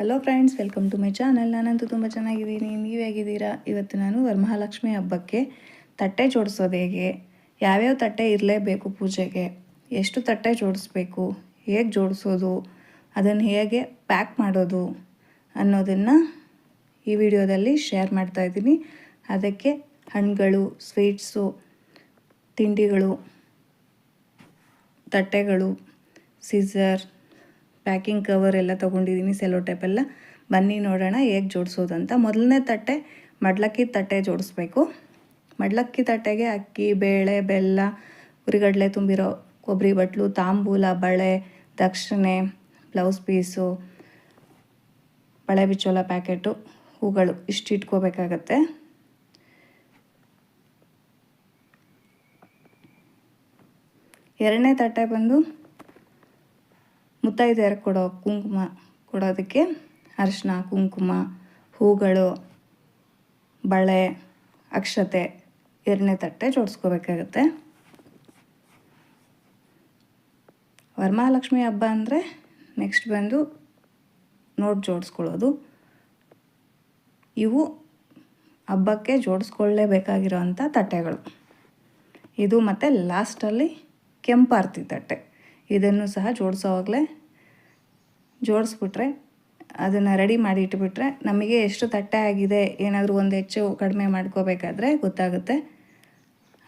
Hello friends, welcome to my channel. ನಾನಂತೂ ತುಂಬ ಚೆನ್ನಾಗಿದ್ದೀನಿ. ನೀವು ಹೇಗಿದ್ದೀರಾ? ಇವತ್ತು ನಾನು ವರಮಹಾಲಕ್ಷ್ಮಿ ಹಬ್ಬಕ್ಕೆ ತಟ್ಟೆ ಜೋಡಿಸೋದು ಹೇಗೆ, ಯಾವ್ಯಾವ ತಟ್ಟೆ ಇರಲೇಬೇಕು ಪೂಜೆಗೆ, ಎಷ್ಟು ತಟ್ಟೆ ಜೋಡಿಸ್ಬೇಕು, ಹೇಗೆ ಜೋಡಿಸೋದು, ಅದನ್ನು ಹೇಗೆ ಪ್ಯಾಕ್ ಮಾಡೋದು ಅನ್ನೋದನ್ನು ಈ ವಿಡಿಯೋದಲ್ಲಿ ಶೇರ್ ಮಾಡ್ತಾಯಿದ್ದೀನಿ. ಅದಕ್ಕೆ ಹಣ್ಣುಗಳು, ಸ್ವೀಟ್ಸು, ತಿಂಡಿಗಳು, ತಟ್ಟೆಗಳು, ಸಿಸರ್, ಪ್ಯಾಕಿಂಗ್ ಕವರ್ ಎಲ್ಲ ತೊಗೊಂಡಿದ್ದೀನಿ, ಸೆಲೋ ಟೇಪ್ ಎಲ್ಲ. ಬನ್ನಿ ನೋಡೋಣ ಹೇಗೆ ಜೋಡಿಸೋದು ಅಂತ. ಮೊದಲನೇ ತಟ್ಟೆ ಮಡ್ಲಕ್ಕಿ ತಟ್ಟೆ ಜೋಡಿಸ್ಬೇಕು. ಮಡ್ಲಕ್ಕಿ ತಟ್ಟೆಗೆ ಅಕ್ಕಿ, ಬೇಳೆ, ಬೆಲ್ಲ, ಉರಿಗಡಲೆ ತುಂಬಿರೋ ಕೊಬ್ಬರಿ ಬಟ್ಲು, ತಾಂಬೂಲ, ಬಳೆ, ದಕ್ಷಿಣೆ, ಬ್ಲೌಸ್ ಪೀಸು, ಬಳೆ ಬಿಚ್ಚೋಲ ಪ್ಯಾಕೆಟು, ಹೂಗಳು ಇಷ್ಟು ಇಟ್ಕೋಬೇಕಾಗತ್ತೆ. ಎರಡನೇ ತಟ್ಟೆ ಬಂದು ಮುತ್ತೈದೆಯರು ಕೊಡೋ ಕುಂಕುಮ ಕೊಡೋದಕ್ಕೆ ಅರಿಶಿನ, ಕುಂಕುಮ, ಹೂಗಳು, ಬಳೆ, ಅಕ್ಷತೆ ಎರಡನೇ ತಟ್ಟೆ ಜೋಡಿಸ್ಕೋಬೇಕಾಗತ್ತೆ. ವರಮಹಾಲಕ್ಷ್ಮಿ ಹಬ್ಬ ಅಂದರೆ ನೆಕ್ಸ್ಟ್ ಬಂದು ನೋಟ್ ಜೋಡಿಸ್ಕೊಳ್ಳೋದು. ಇವು ಹಬ್ಬಕ್ಕೆ ಜೋಡಿಸ್ಕೊಳ್ಳೇಬೇಕಾಗಿರೋ ಅಂಥ ತಟ್ಟೆಗಳು. ಇದು ಮತ್ತು ಲಾಸ್ಟಲ್ಲಿ ಕೆಂಪಾರ್ತಿ ತಟ್ಟೆ, ಇದನ್ನು ಸಹ ಜೋಡಿಸೋವಾಗಲೇ ಜೋಡಿಸ್ಬಿಟ್ರೆ, ಅದನ್ನು ರೆಡಿ ಮಾಡಿ ಇಟ್ಬಿಟ್ರೆ ನಮಗೆ ಎಷ್ಟು ತಟ್ಟೆ ಆಗಿದೆ, ಏನಾದರೂ ಒಂದು ಹೆಚ್ಚು ಕಡಿಮೆ ಮಾಡ್ಕೋಬೇಕಾದ್ರೆ ಗೊತ್ತಾಗುತ್ತೆ.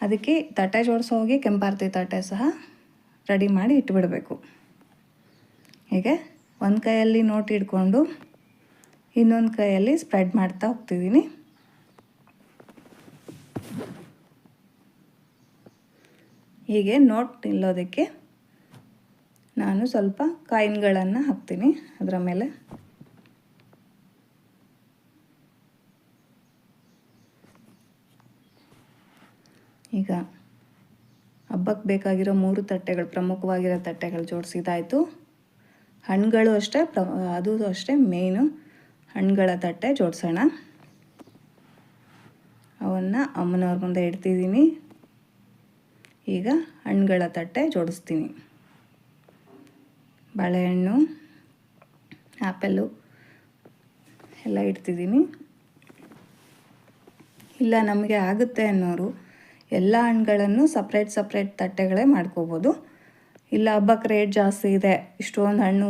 ಅದಕ್ಕೆ ತಟ್ಟೆ ಜೋಡಿಸೋಗಿ ಕೆಂಪಾರ್ತಿ ತಟ್ಟೆ ಸಹ ರೆಡಿ ಮಾಡಿ ಇಟ್ಬಿಡಬೇಕು. ಹೀಗೆ ಒಂದು ಕೈಯಲ್ಲಿ ನೋಟ್ ಇಟ್ಕೊಂಡು ಇನ್ನೊಂದು ಕೈಯಲ್ಲಿ ಸ್ಪ್ರೆಡ್ ಮಾಡ್ತಾ ಹೋಗ್ತಿದ್ದೀನಿ. ಹೀಗೆ ನೋಟ್ ನಿಲ್ಲೋದಕ್ಕೆ ನಾನು ಸ್ವಲ್ಪ ಕಾಯಿನ್ಗಳನ್ನು ಹಾಕ್ತೀನಿ ಅದರ ಮೇಲೆ. ಈಗ ಹಬ್ಬಕ್ಕೆ ಬೇಕಾಗಿರೋ 3 ತಟ್ಟೆಗಳು, ಪ್ರಮುಖವಾಗಿರೋ ತಟ್ಟೆಗಳು ಜೋಡಿಸಿದಾಯಿತು. ಹಣ್ಣುಗಳು ಅಷ್ಟೇ, ಅದು ಅಷ್ಟೇ ಮೇಯ್ನು. ಹಣ್ಣುಗಳ ತಟ್ಟೆ ಜೋಡಿಸೋಣ. ಅವನ್ನು ಅಮ್ಮನವ್ರ ಮುಂದೆ ಇಡ್ತಿದ್ದೀನಿ. ಈಗ ಹಣ್ಣುಗಳ ತಟ್ಟೆ ಜೋಡಿಸ್ತೀನಿ. ಬಾಳೆಹಣ್ಣು, ಆ್ಯಪಲ್ಲು ಎಲ್ಲ ಇಡ್ತಿದ್ದೀನಿ. ಇಲ್ಲ ನಮಗೆ ಆಗುತ್ತೆ ಅನ್ನೋರು ಎಲ್ಲ ಹಣ್ಣುಗಳನ್ನು ಸಪ್ರೇಟ್ ತಟ್ಟೆಗಳೇ ಮಾಡ್ಕೋಬೋದು. ಇಲ್ಲ ಹಬ್ಬಕ್ಕೆ ರೇಟ್ ಜಾಸ್ತಿ ಇದೆ, ಇಷ್ಟೊಂದು ಹಣ್ಣು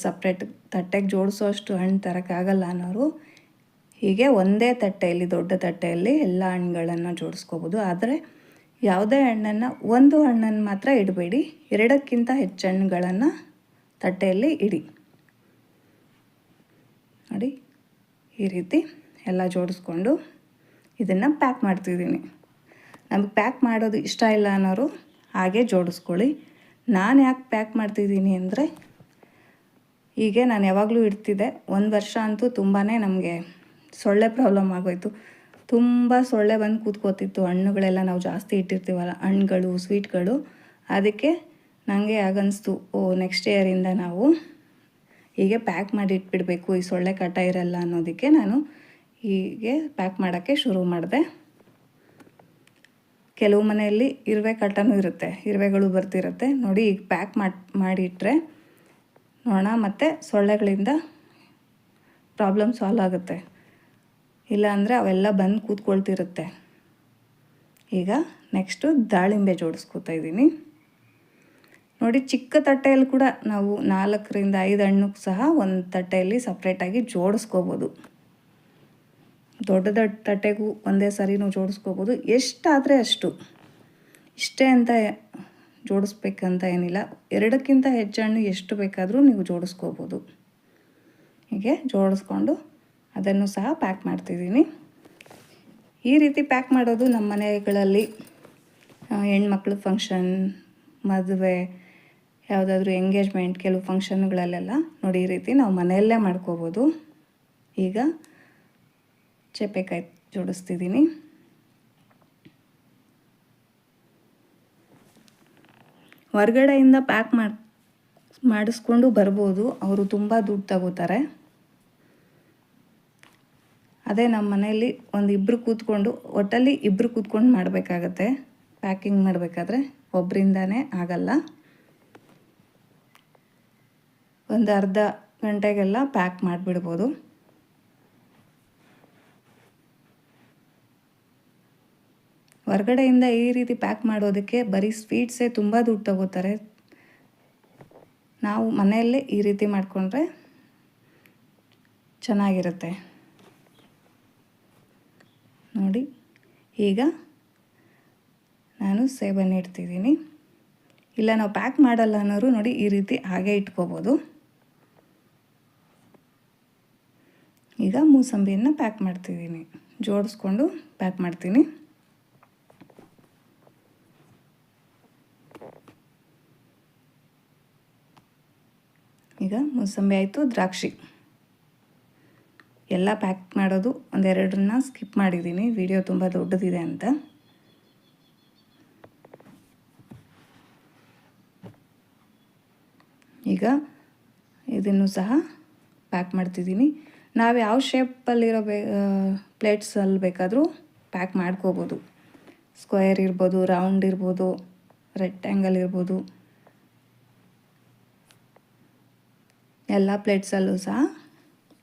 ಸಪ್ರೇಟ್ ತಟ್ಟೆಗೆ ಜೋಡಿಸೋ ಅಷ್ಟು ಹಣ್ಣು ತರೋಕ್ಕಾಗಲ್ಲ ಅನ್ನೋರು ಹೀಗೆ ಒಂದೇ ತಟ್ಟೆಯಲ್ಲಿ, ದೊಡ್ಡ ತಟ್ಟೆಯಲ್ಲಿ ಎಲ್ಲ ಹಣ್ಣುಗಳನ್ನು ಜೋಡಿಸ್ಕೋಬೋದು. ಆದರೆ ಯಾವುದೇ ಹಣ್ಣನ್ನು, ಒಂದು ಹಣ್ಣನ್ನು ಮಾತ್ರ ಇಡಬೇಡಿ, 2ಕ್ಕಿಂತ ಹೆಚ್ಚು ಹಣ್ಣುಗಳನ್ನು ತಟ್ಟೆಯಲ್ಲಿ ಇಡಿ. ನೋಡಿ, ಈ ರೀತಿ ಎಲ್ಲ ಜೋಡಿಸ್ಕೊಂಡು ಇದನ್ನು ಪ್ಯಾಕ್ ಮಾಡ್ತಿದ್ದೀನಿ. ನಮಗೆ ಪ್ಯಾಕ್ ಮಾಡೋದು ಇಷ್ಟ ಇಲ್ಲ ಅನ್ನೋರು ಹಾಗೆ ಜೋಡಿಸ್ಕೊಳ್ಳಿ. ನಾನು ಯಾಕೆ ಪ್ಯಾಕ್ ಮಾಡ್ತಿದ್ದೀನಿ ಅಂದರೆ, ಹೀಗೆ ನಾನು ಯಾವಾಗಲೂ ಇಡ್ತಿದ್ದೆ. 1 ವರ್ಷ ಅಂತೂ ತುಂಬಾ ನಮಗೆ ಸೊಳ್ಳೆ ಪ್ರಾಬ್ಲಮ್ ಆಗೋಯಿತು. ತುಂಬ ಸೊಳ್ಳೆ ಬಂದು ಕೂತ್ಕೋತಿತ್ತು. ಹಣ್ಣುಗಳೆಲ್ಲ ನಾವು ಜಾಸ್ತಿ ಇಟ್ಟಿರ್ತೀವಲ್ಲ, ಹಣ್ಣುಗಳು, ಸ್ವೀಟ್ಗಳು. ಅದಕ್ಕೆ ನನಗೆ ಆಗನ್ನಿಸ್ತು, ನೆಕ್ಸ್ಟ್ ಇಯರಿಂದ ನಾವು ಹೀಗೆ ಪ್ಯಾಕ್ ಮಾಡಿ ಇಟ್ಬಿಡಬೇಕು, ಈ ಸೊಳ್ಳೆ ಕಾಟ ಇರಲ್ಲ ಅನ್ನೋದಕ್ಕೆ ನಾನು ಹೀಗೆ ಪ್ಯಾಕ್ ಮಾಡೋಕ್ಕೆ ಶುರು ಮಾಡಿದೆ. ಕೆಲವು ಮನೆಯಲ್ಲಿ ಇರುವೆ ಕಾಟನೂ ಇರುತ್ತೆ, ಇರುವೆಗಳು ಬರ್ತಿರುತ್ತೆ. ನೋಡಿ, ಈಗ ಪ್ಯಾಕ್ ಮಾಡಿಟ್ರೆ ನೊಣ ಮತ್ತು ಸೊಳ್ಳೆಗಳಿಂದ ಪ್ರಾಬ್ಲಮ್ ಸಾಲ್ವ್ ಆಗುತ್ತೆ. ಇಲ್ಲಾಂದರೆ ಅವೆಲ್ಲ ಬಂದು ಕೂತ್ಕೊಳ್ತಿರುತ್ತೆ. ಈಗ ನೆಕ್ಸ್ಟು ದಾಳಿಂಬೆ ಜೋಡಿಸ್ಕೊತಾ ಇದ್ದೀನಿ. ನೋಡಿ, ಚಿಕ್ಕ ತಟ್ಟೆಯಲ್ಲಿ ಕೂಡ ನಾವು 4ರಿಂದ 5 ಹಣ್ಣು ಸಹ ಒಂದು ತಟ್ಟೆಯಲ್ಲಿ ಸಪ್ರೇಟಾಗಿ ಜೋಡಿಸ್ಕೋಬೋದು. ದೊಡ್ಡ ತಟ್ಟೆಗೂ ಒಂದೇ ಸರಿನೂ ಜೋಡಿಸ್ಕೋಬೋದು. ಎಷ್ಟಾದರೆ ಅಷ್ಟು, ಇಷ್ಟೇ ಅಂತ ಜೋಡಿಸ್ಬೇಕಂತ ಏನಿಲ್ಲ. 2ಕ್ಕಿಂತ ಹೆಚ್ಚು ಹಣ್ಣು ಎಷ್ಟು ಬೇಕಾದರೂ ನೀವು ಜೋಡಿಸ್ಕೋಬೋದು. ಹೀಗೆ ಜೋಡಿಸ್ಕೊಂಡು ಅದನ್ನು ಸಹ ಪ್ಯಾಕ್ ಮಾಡ್ತಿದ್ದೀನಿ. ಈ ರೀತಿ ಪ್ಯಾಕ್ ಮಾಡೋದು ನಮ್ಮ ಮನೆಗಳಲ್ಲಿ ಹೆಣ್ಮಕ್ಳು ಫಂಕ್ಷನ್, ಮದುವೆ, ಯಾವುದಾದ್ರೂ ಎಂಗೇಜ್ಮೆಂಟ್, ಕೆಲವು ಫಂಕ್ಷನ್ಗಳಲ್ಲೆಲ್ಲ ನೋಡಿ ಈ ರೀತಿ ನಾವು ಮನೆಯಲ್ಲೇ ಮಾಡ್ಕೋಬೋದು. ಈಗ ಚಪ್ಪೆಕಾಯಿ ಜೋಡಿಸ್ತಿದ್ದೀನಿ. ಹೊರಗಡೆಯಿಂದ ಪ್ಯಾಕ್ ಮಾಡಿಸ್ಕೊಂಡು ಬರ್ಬೋದು, ಅವರು ತುಂಬ ದುಡ್ಡು ತಗೋತಾರೆ. ಅದೇ ನಮ್ಮ ಮನೆಯಲ್ಲಿ ಇಬ್ಬರು ಕೂತ್ಕೊಂಡು, ಒಟ್ಟಲ್ಲಿ ಇಬ್ಬರು ಕೂತ್ಕೊಂಡು ಮಾಡಬೇಕಾಗತ್ತೆ. ಪ್ಯಾಕಿಂಗ್ ಮಾಡಬೇಕಾದ್ರೆ ಒಬ್ಬರಿಂದಾನೇ ಆಗಲ್ಲ. ಒಂದು ಅರ್ಧ ಗಂಟೆಗೆಲ್ಲ ಪ್ಯಾಕ್ ಮಾಡಿಬಿಡ್ಬೋದು. ಹೊರಗಡೆಯಿಂದ ಈ ರೀತಿ ಪ್ಯಾಕ್ ಮಾಡೋದಕ್ಕೆ ಬರೀ ಸ್ವೀಟ್ಸೇ ತುಂಬ ದುಡ್ಡು ತಗೋತಾರೆ. ನಾವು ಮನೆಯಲ್ಲೇ ಈ ರೀತಿ ಮಾಡಿಕೊಂಡ್ರೆ ಚೆನ್ನಾಗಿರುತ್ತೆ ನೋಡಿ. ಈಗ ನಾನು ಸೇಬನ್ನು ಇಡ್ತಿದ್ದೀನಿ. ಇಲ್ಲ ನಾವು ಪ್ಯಾಕ್ ಮಾಡಲ್ಲ ಅನ್ನೋರು ನೋಡಿ ಈ ರೀತಿ ಹಾಗೆ ಇಟ್ಕೋಬೋದು. ಈಗ ಮೂಸಂಬಿಯನ್ನು ಪ್ಯಾಕ್ ಮಾಡ್ತಿದ್ದೀನಿ, ಜೋಡಿಸ್ಕೊಂಡು ಪ್ಯಾಕ್ ಮಾಡ್ತೀನಿ. ಈಗ ಮೂಸಂಬಿ ಆಯಿತು, ದ್ರಾಕ್ಷಿ ಎಲ್ಲ ಪ್ಯಾಕ್ ಮಾಡೋದು ಒಂದೆರಡನ್ನ ಸ್ಕಿಪ್ ಮಾಡಿದ್ದೀನಿ, ವಿಡಿಯೋ ತುಂಬ ದೊಡ್ಡದಿದೆ ಅಂತ. ಈಗ ಇದನ್ನು ಸಹ ಪ್ಯಾಕ್ ಮಾಡ್ತಿದ್ದೀನಿ. ನಾವು ಯಾವ ಶೇಪಲ್ಲಿರೋ ಪ್ಲೇಟ್ಸಲ್ಲಿ ಬೇಕಾದರೂ ಪ್ಯಾಕ್ ಮಾಡ್ಕೋಬೋದು. ಸ್ಕ್ವೇರ್ ಇರ್ಬೋದು, ರೌಂಡ್ ಇರ್ಬೋದು, ರೆಕ್ಟ್ಯಾಂಗಲ್ ಇರ್ಬೋದು, ಎಲ್ಲ ಪ್ಲೇಟ್ಸಲ್ಲೂ ಸಹ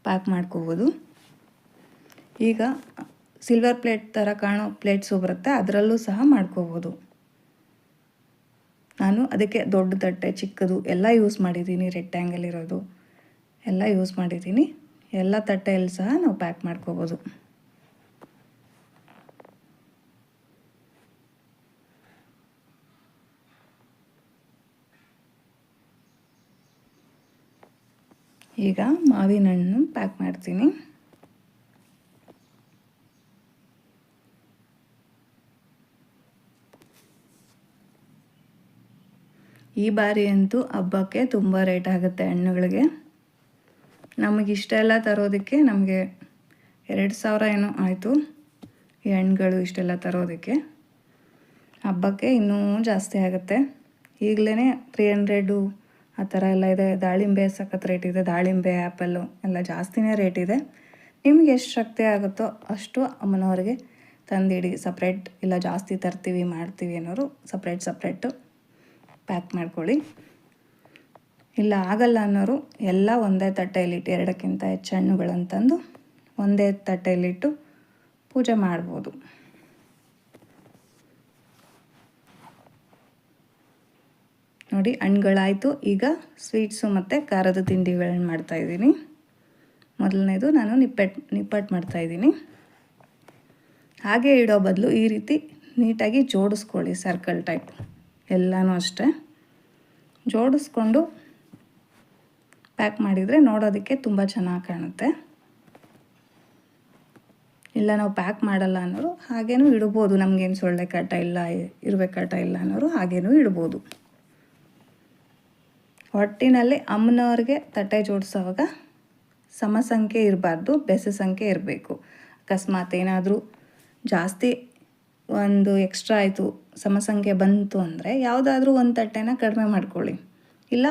ಪ್ಯಾಕ್ ಮಾಡ್ಕೋಬೋದು. ಈಗ ಸಿಲ್ವರ್ ಪ್ಲೇಟ್ ಥರ ಕಾಣೋ ಪ್ಲೇಟ್ಸು ಬರುತ್ತೆ, ಅದರಲ್ಲೂ ಸಹ ಮಾಡ್ಕೋಬೋದು. ನಾನು ಅದಕ್ಕೆ ದೊಡ್ಡ ತಟ್ಟೆ ಚಿಕ್ಕದು ಎಲ್ಲ ಯೂಸ್ ಮಾಡಿದ್ದೀನಿ, ರೆಕ್ಟ್ಯಾಂಗಲ್ ಇರೋದು ಎಲ್ಲ ಯೂಸ್ ಮಾಡಿದ್ದೀನಿ. ಎಲ್ಲ ತಟ್ಟೆಯಲ್ಲಿ ಸಹ ನಾವು ಪ್ಯಾಕ್ ಮಾಡ್ಕೋಬೋದು. ಈಗ ಮಾವಿನ ಹಣ್ಣು ಪ್ಯಾಕ್ ಮಾಡ್ತೀನಿ. ಈ ಬಾರಿ ಅಂತೂ ಹಬ್ಬಕ್ಕೆ ತುಂಬ ರೇಟ್ ಆಗುತ್ತೆ ಹಣ್ಣುಗಳಿಗೆ. ನಮಗಿಷ್ಟೆಲ್ಲ ತರೋದಕ್ಕೆ ನಮಗೆ 2,000 ಏನೋ ಆಯಿತು ಈ ಹಣ್ಣುಗಳು ಇಷ್ಟೆಲ್ಲ ತರೋದಕ್ಕೆ. ಹಬ್ಬಕ್ಕೆ ಇನ್ನೂ ಜಾಸ್ತಿ ಆಗುತ್ತೆ. ಈಗಲೇ 300 ಆ ಥರ ಎಲ್ಲ ಇದೆ. ದಾಳಿಂಬೆ ಸಖತ್ ರೇಟ್ ಇದೆ, ದಾಳಿಂಬೆ, ಆ್ಯಪಲ್ಲು ಎಲ್ಲ ಜಾಸ್ತಿನೇ ರೇಟ್ ಇದೆ. ನಿಮಗೆ ಎಷ್ಟು ಶಕ್ತಿ ಆಗುತ್ತೋ ಅಷ್ಟು ಅಮ್ಮನವ್ರಿಗೆ ತಂದಿಡಿ. ಸಪ್ರೇಟ್ ಇಲ್ಲ ಜಾಸ್ತಿ ತರ್ತೀವಿ ಮಾಡ್ತೀವಿ ಅನ್ನೋರು ಸಪ್ರೇಟು ಪ್ಯಾಕ್ ಮಾಡ್ಕೊಳ್ಳಿ. ಇಲ್ಲ ಆಗಲ್ಲ ಅನ್ನೋರು ಎಲ್ಲ ಒಂದೇ ತಟ್ಟೆಯಲ್ಲಿಟ್ಟು 2ಕ್ಕಿಂತ ಹೆಚ್ಚು ಹಣ್ಣುಗಳಂತಂದು ಒಂದೇ ತಟ್ಟೆಯಲ್ಲಿಟ್ಟು ಪೂಜೆ ಮಾಡ್ಬೋದು. ನೋಡಿ ಹಣ್ಣುಗಳಾಯಿತು. ಈಗ ಸ್ವೀಟ್ಸು ಮತ್ತು ಖಾರದ ತಿಂಡಿಗಳನ್ನ ಮಾಡ್ತಾಯಿದ್ದೀನಿ. ಮೊದಲನೇದು ನಾನು ನಿಪ್ಪಟ್ಟು ಮಾಡ್ತಾಯಿದ್ದೀನಿ. ಹಾಗೆ ಇಡೋ ಬದಲು ಈ ರೀತಿ ನೀಟಾಗಿ ಜೋಡಿಸ್ಕೊಳ್ಳಿ, ಸರ್ಕಲ್ ಟೈಪ್ ಎಲ್ಲನೂ ಅಷ್ಟೇ ಜೋಡಿಸ್ಕೊಂಡು ಪ್ಯಾಕ್ ಮಾಡಿದರೆ ನೋಡೋದಕ್ಕೆ ತುಂಬ ಚೆನ್ನಾಗಿ ಕಾಣುತ್ತೆ. ಇಲ್ಲ ನಾವು ಪ್ಯಾಕ್ ಮಾಡಲ್ಲ ಅನ್ನೋರು ಹಾಗೇನೂ ಇಡ್ಬೋದು. ನಮಗೇನು ಸೊಳ್ಳೆ ಕಾಟ ಇಲ್ಲ, ಇರುವೆ ಕಾಟ ಇಲ್ಲ ಅನ್ನೋರು ಹಾಗೇನೂ ಇಡ್ಬೋದು. ಒಟ್ಟಿನಲ್ಲಿ ಅಮ್ಮನವ್ರಿಗೆ ತಟ್ಟೆ ಜೋಡಿಸೋವಾಗ ಸಮ ಸಂಖ್ಯೆ ಇರಬಾರ್ದು, ಬೆಸ ಸಂಖ್ಯೆ ಇರಬೇಕು. ಅಕಸ್ಮಾತ್ ಏನಾದರೂ ಜಾಸ್ತಿ ಒಂದು ಎಕ್ಸ್ಟ್ರಾ ಆಯಿತು, ಸಮ ಸಂಖ್ಯೆ ಬಂತು ಅಂದರೆ ಯಾವುದಾದ್ರೂ ಒಂದು ತಟ್ಟೆನ ಕಡಿಮೆ ಮಾಡ್ಕೊಳ್ಳಿ, ಇಲ್ಲ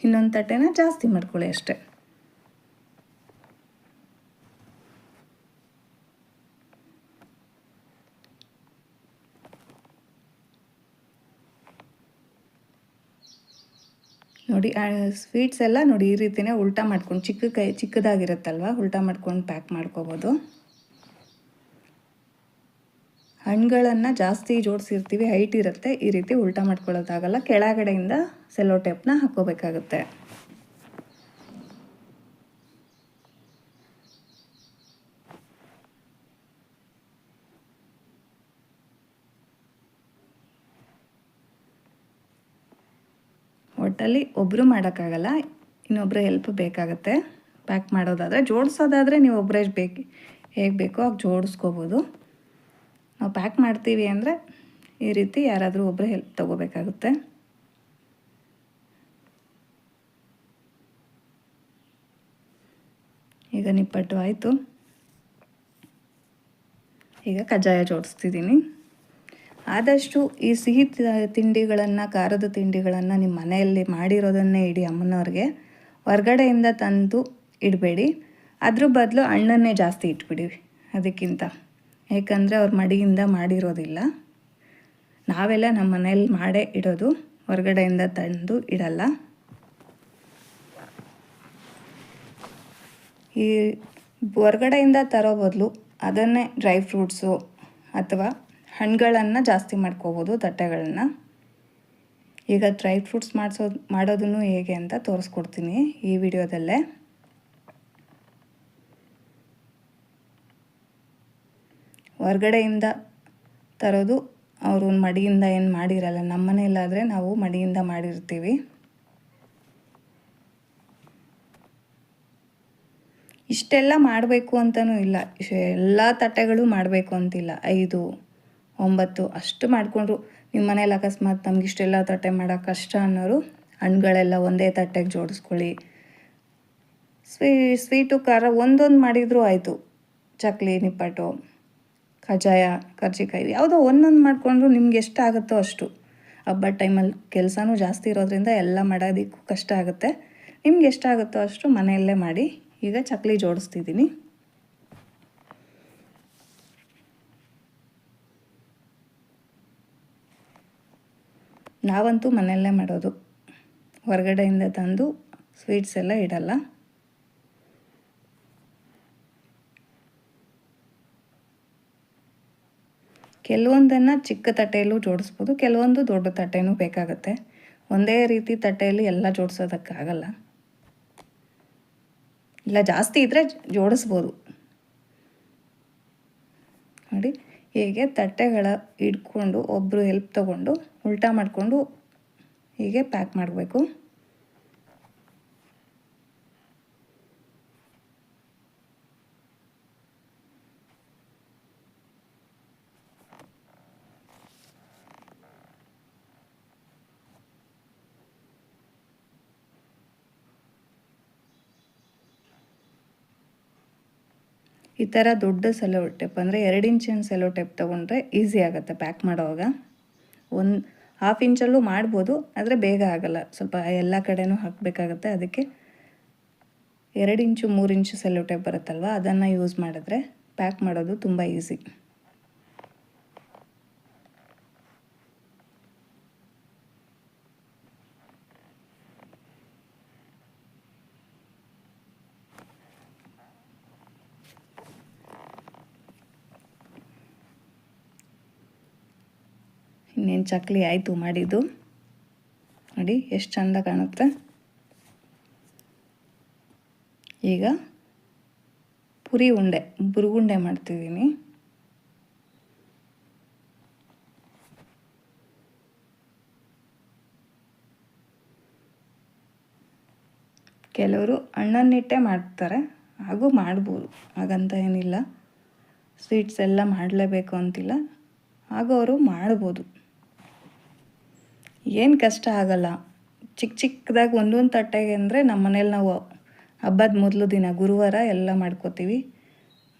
ಇನ್ನೊಂದು ತಟ್ಟೆನ ಜಾಸ್ತಿ ಮಾಡ್ಕೊಳ್ಳಿ ಅಷ್ಟೇ. ನೋಡಿ ಸ್ವೀಟ್ಸ್ ಎಲ್ಲ ನೋಡಿ ಈ ರೀತಿಯೇ ಉಲ್ಟಾ ಮಾಡ್ಕೊಂಡು ಚಿಕ್ಕದಾಗಿರುತ್ತಲ್ವ, ಉಲ್ಟಾ ಮಾಡ್ಕೊಂಡು ಪ್ಯಾಕ್ ಮಾಡ್ಕೋಬೋದು. ಹಣ್ಣುಗಳನ್ನು ಜಾಸ್ತಿ ಜೋಡಿಸಿರ್ತೀವಿ, ಹೈಟ್ ಇರುತ್ತೆ, ಈ ರೀತಿ ಉಲ್ಟಾ ಮಾಡ್ಕೊಳ್ಳೋದಾಗಲ್ಲ. ಕೆಳಗಡೆಯಿಂದ ಸೆಲ್ಲೋ ಟೇಪ್ನ ಹಾಕ್ಕೋಬೇಕಾಗುತ್ತೆ. ಒಟ್ಟಲ್ಲಿ ಒಬ್ಬರು ಮಾಡೋಕ್ಕಾಗಲ್ಲ, ಇನ್ನೊಬ್ಬರ ಹೆಲ್ಪ್ ಬೇಕಾಗುತ್ತೆ ಪ್ಯಾಕ್ ಮಾಡೋದಾದರೆ. ಜೋಡಿಸೋದಾದರೆ ನೀವು ಒಬ್ಬರೇ ಹೇಗೆ ಬೇಕೋ ಆಗ ಜೋಡಿಸ್ಕೋಬೋದು. ನಾವು ಪ್ಯಾಕ್ ಮಾಡ್ತೀವಿ ಅಂದರೆ ಈ ರೀತಿ ಯಾರಾದರೂ ಒಬ್ಬರು ಹೆಲ್ಪ್ ತೊಗೋಬೇಕಾಗುತ್ತೆ. ಈಗ ನಿಪ್ಪಟ್ಟು ಆಯಿತು. ಈಗ ಕಜ್ಜಾಯ ಜೋಡಿಸ್ತಿದ್ದೀನಿ. ಆದಷ್ಟು ಈ ಸಿಹಿ ತಿಂಡಿಗಳನ್ನು, ಖಾರದ ತಿಂಡಿಗಳನ್ನು ನಿಮ್ಮ ಮನೆಯಲ್ಲಿ ಮಾಡಿರೋದನ್ನೇ ಇಡಿ ಅಮ್ಮನವ್ರಿಗೆ. ಹೊರ್ಗಡೆಯಿಂದ ತಂದು ಇಡಬೇಡಿ. ಅದ್ರ ಬದಲು ಹಣ್ಣನ್ನೇ ಜಾಸ್ತಿ ಇಟ್ಬಿಡಿ ಅದಕ್ಕಿಂತ. ಏಕೆಂದರೆ ಅವ್ರ ಮಡಿಯಿಂದ ಮಾಡಿರೋದಿಲ್ಲ. ನಾವೆಲ್ಲ ನಮ್ಮ ಮನೇಲಿ ಮಾಡೇ ಇಡೋದು, ಹೊರಗಡೆಯಿಂದ ತಂದು ಇಡಲ್ಲ. ಈ ಹೊರಗಡೆಯಿಂದ ತರೋ ಬದಲು ಅದನ್ನೇ ಡ್ರೈ ಫ್ರೂಟ್ಸು ಅಥವಾ ಹಣ್ಣುಗಳನ್ನು ಜಾಸ್ತಿ ಮಾಡ್ಕೋಬೋದು ತಟ್ಟೆಗಳನ್ನು. ಈಗ ಡ್ರೈ ಫ್ರೂಟ್ಸ್ ಮಾಡೋದನ್ನು ಹೇಗೆ ಅಂತ ತೋರಿಸ್ಕೊಡ್ತೀನಿ ಈ ವಿಡಿಯೋದಲ್ಲೇ. ಹೊರಗಡೆಯಿಂದ ತರೋದು ಅವರು ಮಡಿಯಿಂದ ಏನು ಮಾಡಿರಲ್ಲ. ನಮ್ಮ ಮನೆಯಲ್ಲಾದರೆ ನಾವು ಮಡಿಯಿಂದ ಮಾಡಿರ್ತೀವಿ. ಇಷ್ಟೆಲ್ಲ ಮಾಡಬೇಕು ಅಂತಲೂ ಇಲ್ಲ, ಎಲ್ಲ ತಟ್ಟೆಗಳು ಮಾಡಬೇಕು ಅಂತಿಲ್ಲ. 5, 9 ಅಷ್ಟು ಮಾಡಿಕೊಂಡ್ರು. ನಿಮ್ಮ ಮನೇಲಿ ಅಕಸ್ಮಾತ್ ನಮ್ಗೆ ಇಷ್ಟೆಲ್ಲ ತಟ್ಟೆ ಮಾಡೋಕ್ಕೆ ಕಷ್ಟ ಅನ್ನೋರು ಹಣ್ಣುಗಳೆಲ್ಲ ಒಂದೇ ತಟ್ಟೆಗೆ ಜೋಡಿಸ್ಕೊಳ್ಳಿ. ಸ್ವೀಟು ಖಾರ ಒಂದೊಂದು ಮಾಡಿದರೂ ಆಯಿತು. ಚಕ್ಲಿ, ನಿಪ್ಪಟ್ಟು, ಕಜ್ಜಾಯ, ಕರ್ಜಿಕಾಯಿ ಯಾವುದೋ ಒಂದೊಂದು ಮಾಡಿಕೊಂಡ್ರು ನಿಮ್ಗೆ ಎಷ್ಟಾಗುತ್ತೋ ಅಷ್ಟು. ಹಬ್ಬದ ಟೈಮಲ್ಲಿ ಕೆಲಸನೂ ಜಾಸ್ತಿ ಇರೋದ್ರಿಂದ ಎಲ್ಲ ಮಾಡೋದಕ್ಕೂ ಕಷ್ಟ ಆಗುತ್ತೆ. ನಿಮ್ಗೆ ಎಷ್ಟಾಗುತ್ತೋ ಅಷ್ಟು ಮನೆಯಲ್ಲೇ ಮಾಡಿ. ಈಗ ಚಕ್ಲಿ ಜೋಡಿಸ್ತಿದ್ದೀನಿ. ನಾವಂತೂ ಮನೆಯಲ್ಲೇ ಮಾಡೋದು, ಹೊರಗಡೆಯಿಂದ ತಂದು ಸ್ವೀಟ್ಸ್ ಎಲ್ಲ ಇಡಲ್ಲ. ಕೆಲವೊಂದನ್ನು ಚಿಕ್ಕ ತಟ್ಟೆಯಲ್ಲೂ ಜೋಡಿಸ್ಬೋದು, ಕೆಲವೊಂದು ದೊಡ್ಡ ತಟ್ಟೆನೂ ಬೇಕಾಗುತ್ತೆ. ಒಂದೇ ರೀತಿ ತಟ್ಟೆಯಲ್ಲಿ ಎಲ್ಲ ಜೋಡಿಸೋದಕ್ಕಾಗಲ್ಲ. ಇಲ್ಲ ಜಾಸ್ತಿ ಇದ್ದರೆ ಜೋಡಿಸ್ಬೋದು. ನೋಡಿ ಹೀಗೆ ತಟ್ಟೆಗಳ ಇಟ್ಕೊಂಡು ಒಬ್ಬರು ಹೆಲ್ಪ್ ತೊಗೊಂಡು ಉಲ್ಟಾ ಮಾಡಿಕೊಂಡು ಹೀಗೆ ಪ್ಯಾಕ್ ಮಾಡಬೇಕು. ಈ ಥರ ದೊಡ್ಡ ಸೆಲೋ ಟೇಪ್ ಅಂದರೆ 2 ಇಂಚಿನ ಸೆಲೋ ಟೇಪ್ ತೊಗೊಂಡ್ರೆ ಈಸಿ ಆಗುತ್ತೆ ಪ್ಯಾಕ್ ಮಾಡೋವಾಗ. 1/2 ಇಂಚಲ್ಲೂ ಮಾಡ್ಬೋದು, ಆದರೆ ಬೇಗ ಆಗೋಲ್ಲ. ಸ್ವಲ್ಪ ಎಲ್ಲ ಕಡೆನೂ ಹಾಕಬೇಕಾಗತ್ತೆ. ಅದಕ್ಕೆ 2 ಇಂಚು 3 ಇಂಚು ಸೆಲೋ ಟೇಪ್ ಬರುತ್ತಲ್ವ, ಅದನ್ನು ಯೂಸ್ ಮಾಡಿದ್ರೆ ಪ್ಯಾಕ್ ಮಾಡೋದು ತುಂಬ ಈಸಿ. ಇನ್ನೇನು ಚಕ್ಲಿ ಆಯಿತು ಮಾಡಿದ್ದು. ನೋಡಿ ಎಷ್ಟು ಚೆಂದ ಕಾಣುತ್ತೆ. ಈಗ ಪುರಿ ಉಂಡೆ, ಬುರುಗುಂಡೆ ಮಾಡ್ತಿದ್ದೀನಿ. ಕೆಲವರು ಹಣ್ಣನ್ನಿಟ್ಟೆ ಮಾಡ್ತಾರೆ, ಹಾಗೂ ಮಾಡ್ಬೋದು, ಹಾಗಂತ ಏನಿಲ್ಲ. ಸ್ವೀಟ್ಸ್ ಎಲ್ಲ ಮಾಡಲೇಬೇಕು ಅಂತಿಲ್ಲ, ಹಾಗೂ ಅವರು ಮಾಡ್ಬೋದು. ಏನು ಕಷ್ಟ ಆಗಲ್ಲ. ಚಿಕ್ಕದಾಗಿ ಒಂದೊಂದು ತಟ್ಟೆಗೆ ಅಂದರೆ ನಮ್ಮ ಮನೇಲಿ ನಾವು ಹಬ್ಬದ ಮೊದಲು ದಿನ ಗುರುವಾರ ಎಲ್ಲ ಮಾಡ್ಕೋತೀವಿ.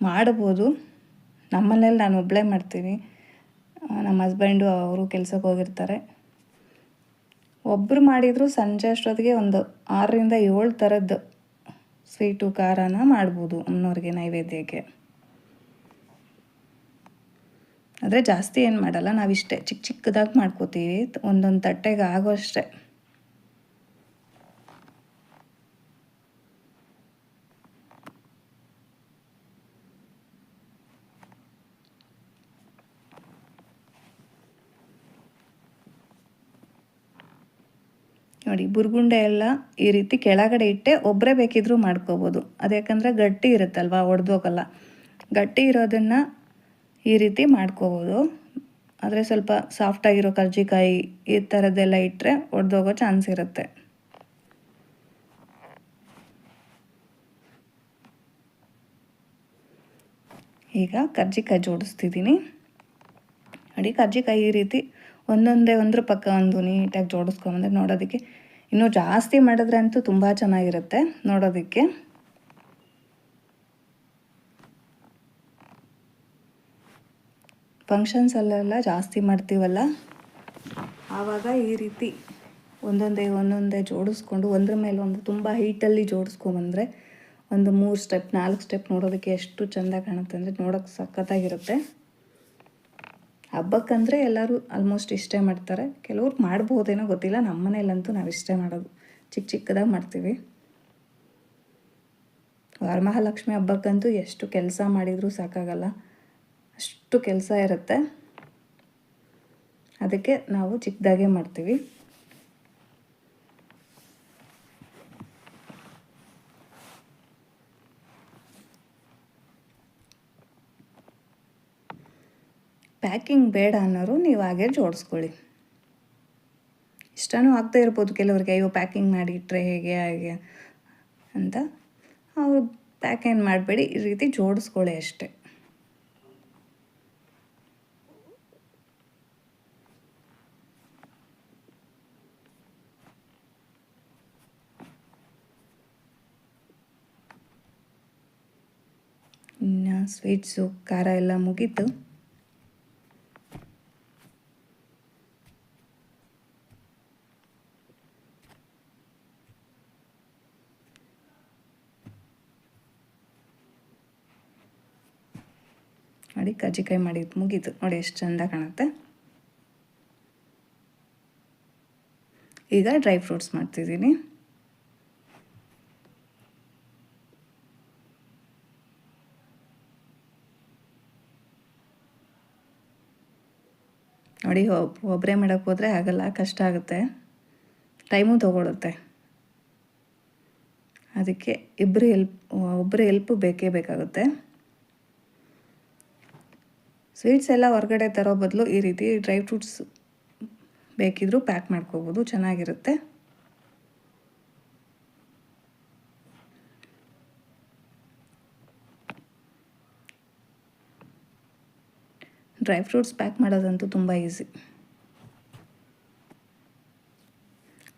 ಮಾಡ್ಬೋದು. ನಮ್ಮ ಮನೇಲಿ ನಾನು ಒಬ್ಬಳೇ ಮಾಡ್ತೀನಿ. ನಮ್ಮ ಹಸ್ಬೆಂಡು ಅವರು ಕೆಲ್ಸಕ್ಕೆ ಹೋಗಿರ್ತಾರೆ. ಒಬ್ಬರು ಮಾಡಿದರೂ ಸಂಜೆ ಅಷ್ಟೊತ್ತಿಗೆ ಒಂದು 6ರಿಂದ 7 ಥರದ್ದು ಸ್ವೀಟು ಖಾರನ ಮಾಡ್ಬೋದು ಅಮ್ಮನವ್ರಿಗೆ ನೈವೇದ್ಯಕ್ಕೆ. ಆದರೆ ಜಾಸ್ತಿ ಏನು ಮಾಡಲ್ಲ, ನಾವಿಷ್ಟೇ ಚಿಕ್ಕದಾಗಿ ಮಾಡ್ಕೋತೀವಿ, ಒಂದೊಂದು ತಟ್ಟೆಗೆ ಆಗೋ ಅಷ್ಟೇ. ನೋಡಿ ಬುರುಗುಂಡೆ ಎಲ್ಲ ಈ ರೀತಿ ಕೆಳಗಡೆ ಇಟ್ಟೆ ಒಬ್ಬರೇ ಬೇಕಿದ್ರೂ ಮಾಡ್ಕೋಬೋದು. ಅದು ಯಾಕಂದರೆ ಗಟ್ಟಿ ಇರುತ್ತಲ್ವ, ಒಡೆದೋಗಲ್ಲ. ಗಟ್ಟಿ ಇರೋದನ್ನು ಈ ರೀತಿ ಮಾಡ್ಕೋಬೋದು. ಆದರೆ ಸ್ವಲ್ಪ ಸಾಫ್ಟಾಗಿರೋ ಕರ್ಜಿಕಾಯಿ ಈ ಥರದ್ದೆಲ್ಲ ಇಟ್ಟರೆ ಒಡೆದೋಗೋ ಚಾನ್ಸ್ ಇರುತ್ತೆ. ಈಗ ಕರ್ಜಿಕಾಯಿ ಜೋಡಿಸ್ತಿದ್ದೀನಿ. ನೋಡಿ ಕರ್ಜಿಕಾಯಿ ಈ ರೀತಿ ಒಂದೊಂದೇ ಒಂದ್ರ ಪಕ್ಕ ಒಂದು ನೀಟಾಗಿ ಜೋಡಿಸ್ಕೊಂಬಂದ್ರೆ ನೋಡೋದಕ್ಕೆ ಇನ್ನೂ ಜಾಸ್ತಿ ಮಾಡಿದ್ರೆ ಅಂತೂ ತುಂಬ ಚೆನ್ನಾಗಿರುತ್ತೆ ನೋಡೋದಕ್ಕೆ. ಫಂಕ್ಷನ್ಸಲ್ಲೆಲ್ಲ ಜಾಸ್ತಿ ಮಾಡ್ತೀವಲ್ಲ, ಆವಾಗ ಈ ರೀತಿ ಒಂದೊಂದೇ ಜೋಡಿಸ್ಕೊಂಡು ಒಂದ್ರ ಮೇಲೆ ಒಂದು ತುಂಬ ಹೈಟಲ್ಲಿ ಜೋಡಿಸ್ಕೊಂಬಂದರೆ ಒಂದು 3 ಸ್ಟೆಪ್ 4 ಸ್ಟೆಪ್ ನೋಡೋದಕ್ಕೆ ಎಷ್ಟು ಚೆಂದ ಕಾಣುತ್ತೆ ಅಂದರೆ ನೋಡೋಕ್ಕೆ ಸಖತ್ತಾಗಿರುತ್ತೆ. ಹಬ್ಬಕ್ಕಂದರೆ ಎಲ್ಲರೂ ಆಲ್ಮೋಸ್ಟ್ ಇಷ್ಟೇ ಮಾಡ್ತಾರೆ. ಕೆಲವ್ರು ಮಾಡ್ಬೋದೇನೋ ಗೊತ್ತಿಲ್ಲ, ನಮ್ಮ ಮನೇಲಂತೂ ನಾವು ಇಷ್ಟೇ ಮಾಡೋದು, ಚಿಕ್ಕದಾಗಿ ಮಾಡ್ತೀವಿ. ವರಮಹಾಲಕ್ಷ್ಮಿ ಹಬ್ಬಕ್ಕಂತೂ ಎಷ್ಟು ಕೆಲಸ ಮಾಡಿದರೂ ಸಾಕಾಗಲ್ಲ, ಅಷ್ಟು ಕೆಲಸ ಇರುತ್ತೆ. ಅದಕ್ಕೆ ನಾವು ಚಿಕ್ಕದಾಗೆ ಮಾಡ್ತೀವಿ. ಪ್ಯಾಕಿಂಗ್ ಬೇಡ ಅನ್ನೋರು ನೀವು ಹಾಗೆ ಜೋಡಿಸ್ಕೊಳ್ಳಿ. ಇಷ್ಟನೂ ಆಗ್ತಾ ಇರ್ಬೋದು ಕೆಲವ್ರಿಗೆ, ಅಯ್ಯೋ ಪ್ಯಾಕಿಂಗ್ ಮಾಡಿ ಇಟ್ಟರೆ ಹೇಗೆ ಹಾಗೆ ಅಂತ. ಅವರು ಪ್ಯಾಕ್ ಏನು ಮಾಡಬೇಡಿ, ಈ ರೀತಿ ಜೋಡಿಸ್ಕೊಳ್ಳಿ ಅಷ್ಟೆ. ಇನ್ನು ಸ್ವೀಟ್ಸು ಖಾರ ಎಲ್ಲ ಮುಗೀತು. ನೋಡಿ ಕಜ್ಜಿಕಾಯಿ ಮಾಡಿದ್ದು ಮುಗೀತು. ನೋಡಿ ಎಷ್ಟು ಚೆಂದ ಕಾಣುತ್ತೆ. ಈಗ ಡ್ರೈ ಫ್ರೂಟ್ಸ್ ಮಾಡ್ತಿದ್ದೀನಿ. ನೋಡಿ ಒಬ್ಬರೇ ಮಾಡೋಕ್ಕೆ ಹೋದರೆ ಆಗಲ್ಲ, ಕಷ್ಟ ಆಗುತ್ತೆ, ಟೈಮು ತೊಗೊಳುತ್ತೆ. ಅದಕ್ಕೆ ಒಬ್ಬರು ಹೆಲ್ಪು ಬೇಕೇ ಬೇಕಾಗುತ್ತೆ. ಸ್ವೀಟ್ಸ್ ಎಲ್ಲ ಹೊರಗಡೆ ತರೋ ಬದಲು ಈ ರೀತಿ ಡ್ರೈ ಫ್ರೂಟ್ಸ್ ಬೇಕಿದ್ದರೂ ಪ್ಯಾಕ್ ಮಾಡ್ಕೋಬೋದು, ಚೆನ್ನಾಗಿರುತ್ತೆ. ಡ್ರೈ ಫ್ರೂಟ್ಸ್ ಪ್ಯಾಕ್ ಮಾಡೋದಂತೂ ತುಂಬ ಈಸಿ.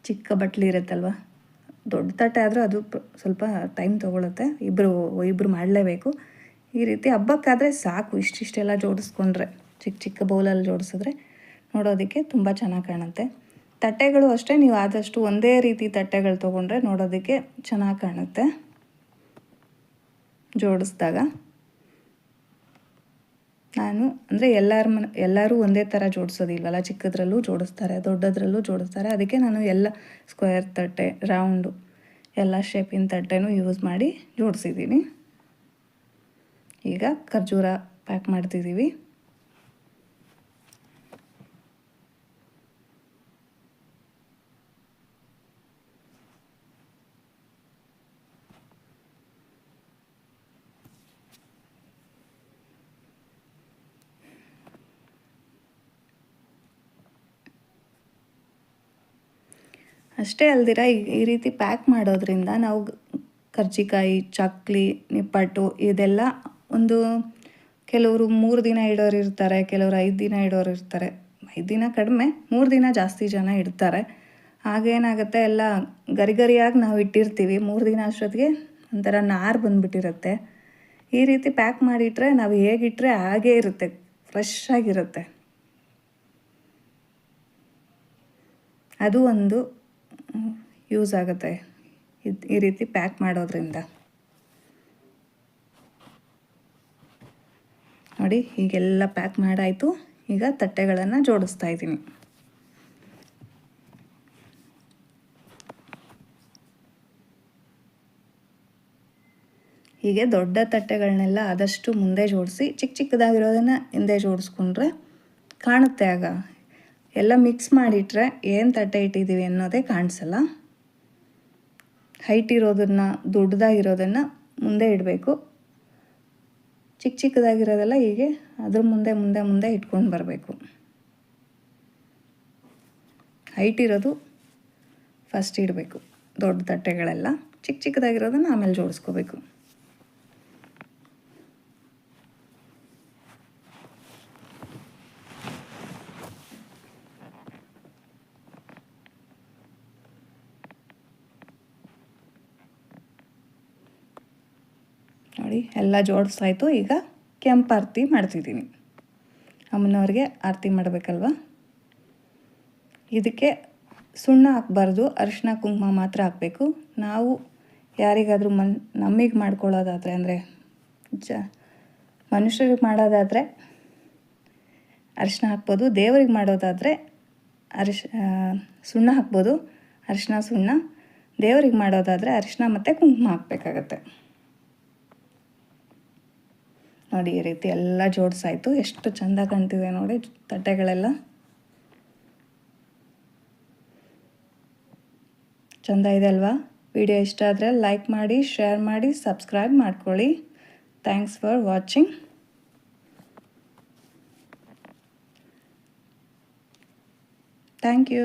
ಚಿಕ್ಕ ಬಟ್ಲಿ ಇರುತ್ತಲ್ವ, ದೊಡ್ಡ ತಟ್ಟೆ ಆದರೆ ಅದು ಸ್ವಲ್ಪ ಟೈಮ್ ತೊಗೊಳುತ್ತೆ, ಇಬ್ಬರು ಮಾಡಲೇಬೇಕು. ಈ ರೀತಿ ಹಬ್ಬಕ್ಕಾದರೆ ಸಾಕು, ಇಷ್ಟಿಷ್ಟೆಲ್ಲ ಜೋಡಿಸ್ಕೊಂಡ್ರೆ, ಚಿಕ್ಕ ಚಿಕ್ಕ ಬೌಲಲ್ಲಿ ಜೋಡಿಸಿದ್ರೆ ನೋಡೋದಕ್ಕೆ ತುಂಬ ಚೆನ್ನಾಗಿ ಕಾಣುತ್ತೆ. ತಟ್ಟೆಗಳು ಅಷ್ಟೇ, ನೀವು ಆದಷ್ಟು ಒಂದೇ ರೀತಿ ತಟ್ಟೆಗಳು ತೊಗೊಂಡ್ರೆ ನೋಡೋದಕ್ಕೆ ಚೆನ್ನಾಗಿ ಕಾಣುತ್ತೆ ಜೋಡಿಸಿದಾಗ. ನಾನು ಅಂದರೆ ಎಲ್ಲರೂ ಒಂದೇ ಥರ ಜೋಡಿಸೋದಿಲ್ವಲ್ಲ, ಚಿಕ್ಕದ್ರಲ್ಲೂ ಜೋಡಿಸ್ತಾರೆ, ದೊಡ್ಡದ್ರಲ್ಲೂ ಜೋಡಿಸ್ತಾರೆ. ಅದಕ್ಕೆ ನಾನು ಎಲ್ಲ ಸ್ಕ್ವೇರ್ ತಟ್ಟೆ, ರೌಂಡು ಎಲ್ಲ ಶೇಪಿನ ತಟ್ಟೆನೂ ಯೂಸ್ ಮಾಡಿ ಜೋಡಿಸಿದ್ದೀನಿ. ಈಗ ಖರ್ಜೂರ ಪ್ಯಾಕ್ ಮಾಡ್ತಿದ್ದೀವಿ. ಅಷ್ಟೇ ಅಲ್ದಿರ ಈ ರೀತಿ ಪ್ಯಾಕ್ ಮಾಡೋದ್ರಿಂದ ನಾವು ಕರ್ಜಿಕಾಯಿ, ಚಕ್ಲಿ, ನಿಪ್ಪಟ್ಟು ಇದೆಲ್ಲ ಕೆಲವರು 3 ದಿನ ಇಡೋರು ಇರ್ತಾರೆ, ಕೆಲವರು 5 ದಿನ ಇಡೋರು ಇರ್ತಾರೆ. 5 ದಿನ ಕಡಿಮೆ, 3 ದಿನ ಜಾಸ್ತಿ ಜನ ಇಡ್ತಾರೆ. ಆಗೇನಾಗುತ್ತೆ, ಎಲ್ಲ ಗರಿಗರಿಯಾಗಿ ನಾವು ಇಟ್ಟಿರ್ತೀವಿ, 3 ದಿನ ಅಷ್ಟೊತ್ತಿಗೆ ಒಂಥರ ನಾರು ಬಂದುಬಿಟ್ಟಿರುತ್ತೆ. ಈ ರೀತಿ ಪ್ಯಾಕ್ ಮಾಡಿಟ್ರೆ ನಾವು ಹೇಗಿಟ್ಟರೆ ಹಾಗೇ ಇರುತ್ತೆ, ಫ್ರೆಶ್ ಆಗಿರುತ್ತೆ. ಅದು ಒಂದು ಯೂಸ್ ಆಗುತ್ತೆ ಈ ರೀತಿ ಪ್ಯಾಕ್ ಮಾಡೋದ್ರಿಂದ. ನೋಡಿ ಹೀಗೆಲ್ಲ ಪ್ಯಾಕ್ ಮಾಡಾಯಿತು. ಈಗ ತಟ್ಟೆಗಳನ್ನು ಜೋಡಿಸ್ತಾ ಇದ್ದೀನಿ. ಹೀಗೆ ದೊಡ್ಡ ತಟ್ಟೆಗಳನ್ನೆಲ್ಲ ಆದಷ್ಟು ಮುಂದೆ ಜೋಡಿಸಿ, ಚಿಕ್ಕದಾಗಿರೋದನ್ನು ಹಿಂದೆ ಜೋಡಿಸ್ಕೊಂಡ್ರೆ ಕಾಣುತ್ತೆ. ಆಗ ಎಲ್ಲ ಮಿಕ್ಸ್ ಮಾಡಿಟ್ರೆ ಏನು ತಟ್ಟೆ ಇಟ್ಟಿದ್ದೀವಿ ಅನ್ನೋದೇ ಕಾಣಿಸಲ್ಲ. ಹೈಟ್ ಇರೋದನ್ನು, ದೊಡ್ಡದಾಗಿರೋದನ್ನು ಮುಂದೆ ಇಡಬೇಕು, ಚಿಕ್ಕದಾಗಿರೋದೆಲ್ಲ ಹೀಗೆ ಅದ್ರ ಮುಂದೆ ಮುಂದೆ ಮುಂದೆ ಇಟ್ಕೊಂಡು ಬರಬೇಕು. ಹೈಟ್ ಇರೋದು ಫಸ್ಟ್ ಇಡಬೇಕು, ದೊಡ್ಡ ತಟ್ಟೆಗಳೆಲ್ಲ. ಚಿಕ್ಕದಾಗಿರೋದನ್ನು ಆಮೇಲೆ ಜೋಡಿಸ್ಕೋಬೇಕು. ನೋಡಿ ಎಲ್ಲ ಜೋಡಿಸಾಯಿತು. ಈಗ ಕೆಂಪು ಆರತಿ ಮಾಡ್ತಿದ್ದೀನಿ. ಅಮ್ಮನವ್ರಿಗೆ ಆರತಿ ಮಾಡಬೇಕಲ್ವ. ಇದಕ್ಕೆ ಸುಣ್ಣ ಹಾಕಬಾರ್ದು, ಅರಿಶಿನ ಕುಂಕುಮ ಮಾತ್ರ ಹಾಕಬೇಕು. ನಾವು ಯಾರಿಗಾದರೂ ನಮಗೆ ಮಾಡ್ಕೊಳ್ಳೋದಾದರೆ, ಅಂದರೆ ಮನುಷ್ಯರಿಗೆ ಮಾಡೋದಾದರೆ ಅರಿಶಿನ ಹಾಕ್ಬೋದು, ದೇವರಿಗೆ ಮಾಡೋದಾದರೆ ಸುಣ್ಣ ಹಾಕ್ಬೋದು, ಅರಿಶಿನ ಸುಣ್ಣ. ದೇವರಿಗೆ ಮಾಡೋದಾದರೆ ಅರಿಶಿನ ಮತ್ತು ಕುಂಕುಮ ಹಾಕಬೇಕಾಗತ್ತೆ. ನೋಡಿ ಈ ರೀತಿ ಎಲ್ಲ ಜೋಡಿಸಾಯಿತು. ಎಷ್ಟು ಚೆಂದ ಕಾಣ್ತಿದೆ ನೋಡಿ ತಟ್ಟೆಗಳೆಲ್ಲ. ಚೆಂದ ಇದೆ ಅಲ್ವಾ? ವಿಡಿಯೋ ಇಷ್ಟ ಆದರೆ ಲೈಕ್ ಮಾಡಿ, ಶೇರ್ ಮಾಡಿ, ಸಬ್ಸ್ಕ್ರೈಬ್ ಮಾಡ್ಕೊಳ್ಳಿ. Thanks for watching. Thank you.